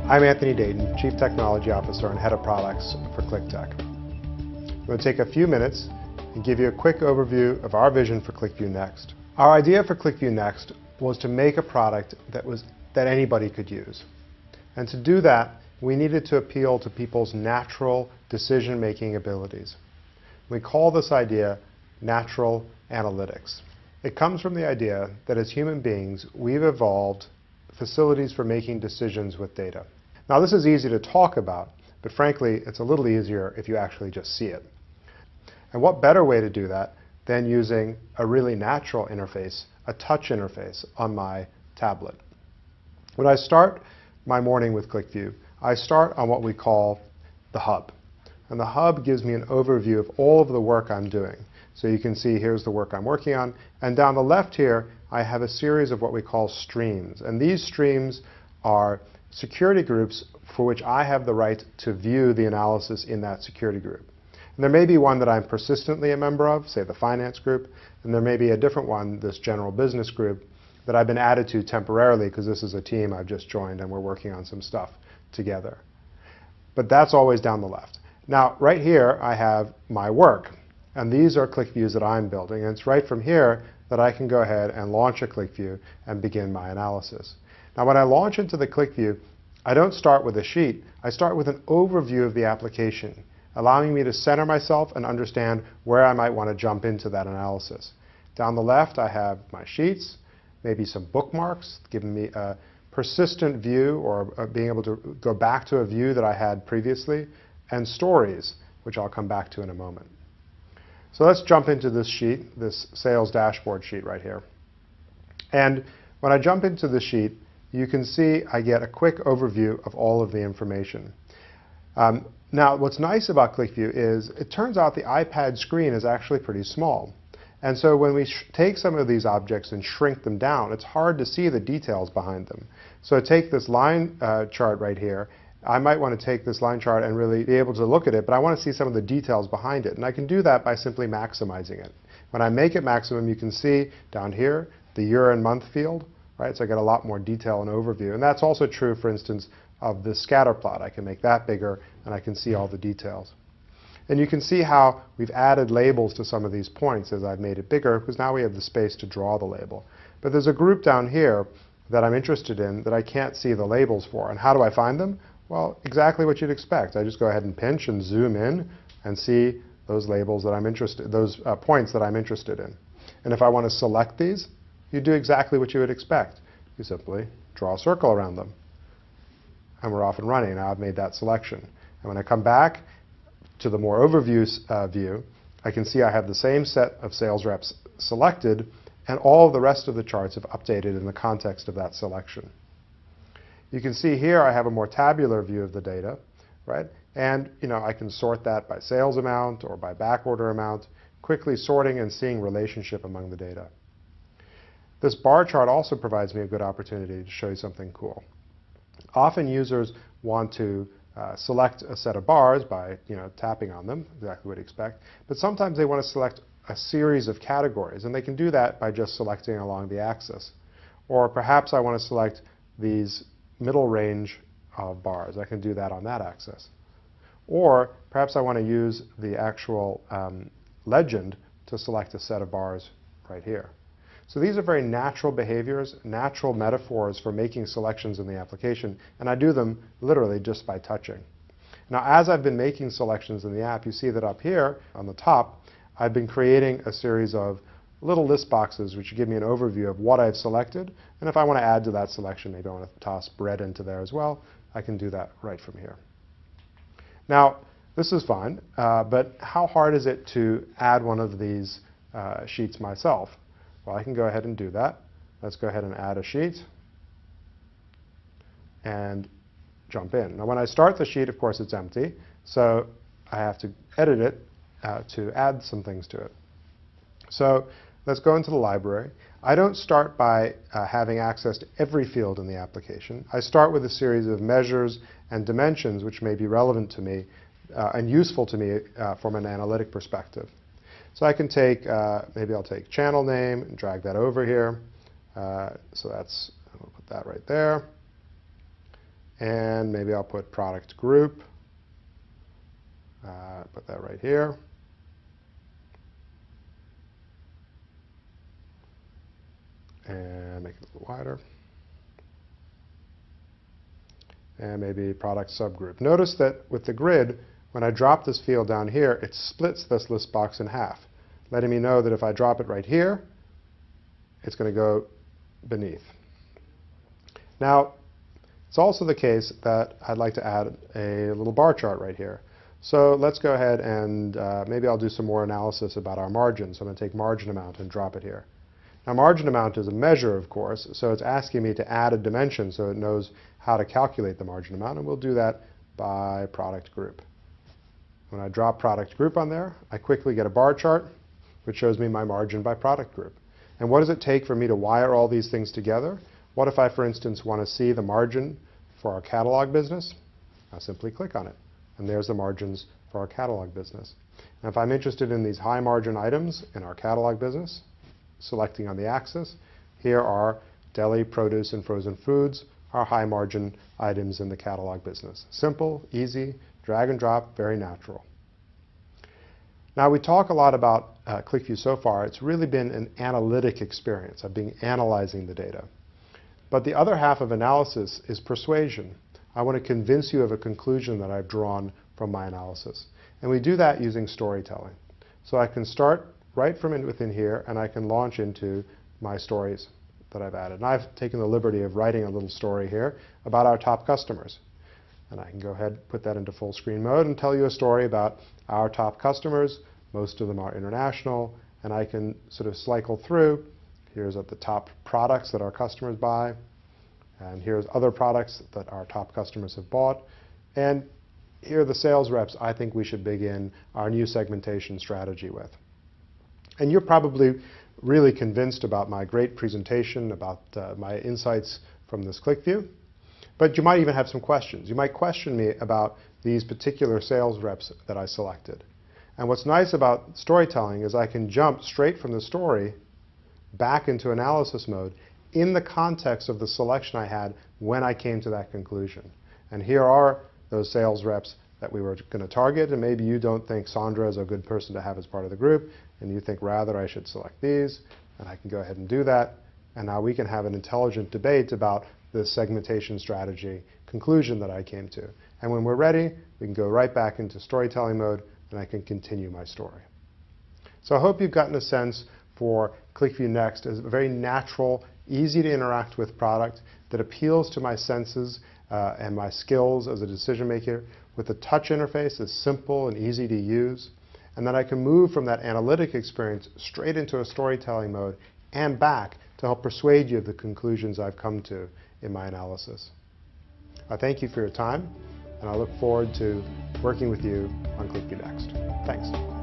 I'm Anthony Deighton, Chief Technology Officer and Head of Products for QlikTech. I'm going to take a few minutes and give you a quick overview of our vision for QlikView Next. Our idea for QlikView Next was to make a product that anybody could use. And to do that, we needed to appeal to people's natural decision-making abilities. We call this idea natural analytics. It comes from the idea that as human beings, we've evolved facilities for making decisions with data. Now, this is easy to talk about, but frankly, it's a little easier if you actually just see it. And what better way to do that than using a really natural interface, a touch interface on my tablet. When I start my morning with QlikView, I start on what we call the hub. And the hub gives me an overview of all of the work I'm doing. So you can see here's the work I'm working on. And down the left here, I have a series of what we call streams. And these streams are security groups for which I have the right to view the analysis in that security group. And there may be one that I'm persistently a member of, say the finance group, and there may be a different one, this general business group, that I've been added to temporarily because this is a team I've just joined and we're working on some stuff together. But that's always down the left. Now, right here, I have my work. And these are QlikViews that I'm building. And it's right from here that I can go ahead and launch a QlikView and begin my analysis. Now, when I launch into the QlikView, I don't start with a sheet. I start with an overview of the application, allowing me to center myself and understand where I might want to jump into that analysis. Down the left, I have my sheets, maybe some bookmarks, giving me a persistent view or being able to go back to a view that I had previously, and stories, which I'll come back to in a moment. So let's jump into this sheet, this sales dashboard sheet right here. And when I jump into the sheet, you can see I get a quick overview of all of the information. Now, what's nice about QlikView is it turns out the iPad screen is actually pretty small. And so when we take some of these objects and shrink them down, it's hard to see the details behind them. So take this line chart right here. I might want to take this line chart and really be able to look at it, but I want to see some of the details behind it. And I can do that by simply maximizing it. When I make it maximum, you can see down here the year and month field, right? So I get a lot more detail and overview. And that's also true, for instance, of the scatter plot. I can make that bigger, and I can see all the details. And you can see how we've added labels to some of these points as I've made it bigger, because now we have the space to draw the label. But there's a group down here that I'm interested in that I can't see the labels for. And how do I find them? Well, exactly what you'd expect. I just go ahead and pinch and zoom in and see those labels that I'm interested, those points that I'm interested in. And if I want to select these, you do exactly what you would expect. You simply draw a circle around them. And we're off and running. Now I've made that selection. And when I come back to the more overview view, I can see I have the same set of sales reps selected, and all of the rest of the charts have updated in the context of that selection. You can see here I have a more tabular view of the data, right? And I can sort that by sales amount or by backorder amount, quickly sorting and seeing relationship among the data. This bar chart also provides me a good opportunity to show you something cool. Often users want to select a set of bars by tapping on them, exactly what you expect. But sometimes they want to select a series of categories, and they can do that by just selecting along the axis. Or perhaps I want to select these middle range of bars. I can do that on that axis. Or perhaps I want to use the actual legend to select a set of bars right here. So these are very natural behaviors, natural metaphors for making selections in the application, and I do them literally just by touching. Now, as I've been making selections in the app, you see that up here on the top, I've been creating a series of little list boxes which give me an overview of what I've selected, and if I want to add to that selection, maybe I want to toss bread into there as well, I can do that right from here. Now, this is fine, but how hard is it to add one of these sheets myself? Well, I can go ahead and do that. Let's go ahead and add a sheet and jump in. Now, when I start the sheet, of course, it's empty, so I have to edit it to add some things to it. So let's go into the library. I don't start by having access to every field in the application. I start with a series of measures and dimensions which may be relevant to me and useful to me from an analytic perspective. So I can take, maybe I'll take channel name and drag that over here. So we'll put that right there. And maybe I'll put product group. Put that right here. And make it a little wider. And maybe product subgroup. Notice that with the grid, when I drop this field down here, it splits this list box in half, letting me know that if I drop it right here, it's going to go beneath. Now, it's also the case that I'd like to add a little bar chart right here. So let's go ahead and maybe I'll do some more analysis about our margin. So I'm going to take margin amount and drop it here. Now, margin amount is a measure, of course, so it's asking me to add a dimension so it knows how to calculate the margin amount, and we'll do that by product group. When I drop product group on there, I quickly get a bar chart which shows me my margin by product group. And what does it take for me to wire all these things together? What if I, for instance, want to see the margin for our catalog business? I simply click on it, and there's the margins for our catalog business. And if I'm interested in these high margin items in our catalog business, selecting on the axis, here are deli, produce, and frozen foods, our high margin items in the catalog business. Simple, easy, drag and drop, very natural. Now, we talk a lot about QlikView so far. It's really been an analytic experience. I've been analyzing the data. But the other half of analysis is persuasion. I want to convince you of a conclusion that I've drawn from my analysis. And we do that using storytelling. So I can start right from within here, and I can launch into my stories that I've added. And I've taken the liberty of writing a little story here about our top customers. And I can go ahead and put that into full screen mode and tell you a story about our top customers. Most of them are international, and I can sort of cycle through. Here's at the top products that our customers buy, and here's other products that our top customers have bought. And here are the sales reps I think we should begin our new segmentation strategy with. And you're probably really convinced about my great presentation, about my insights from this QlikView. But you might even have some questions. You might question me about these particular sales reps that I selected. And what's nice about storytelling is I can jump straight from the story back into analysis mode in the context of the selection I had when I came to that conclusion. And here are those sales reps that we were going to target, and maybe you don't think Sandra is a good person to have as part of the group, and you think rather I should select these, and I can go ahead and do that. And now we can have an intelligent debate about the segmentation strategy conclusion that I came to. And when we're ready, we can go right back into storytelling mode, and I can continue my story. So I hope you've gotten a sense for QlikView Next as a very natural, easy to interact with product that appeals to my senses and my skills as a decision maker, with a touch interface that's simple and easy to use. And then I can move from that analytic experience straight into a storytelling mode and back to help persuade you of the conclusions I've come to in my analysis. I thank you for your time, and I look forward to working with you on QlikView Next. Thanks.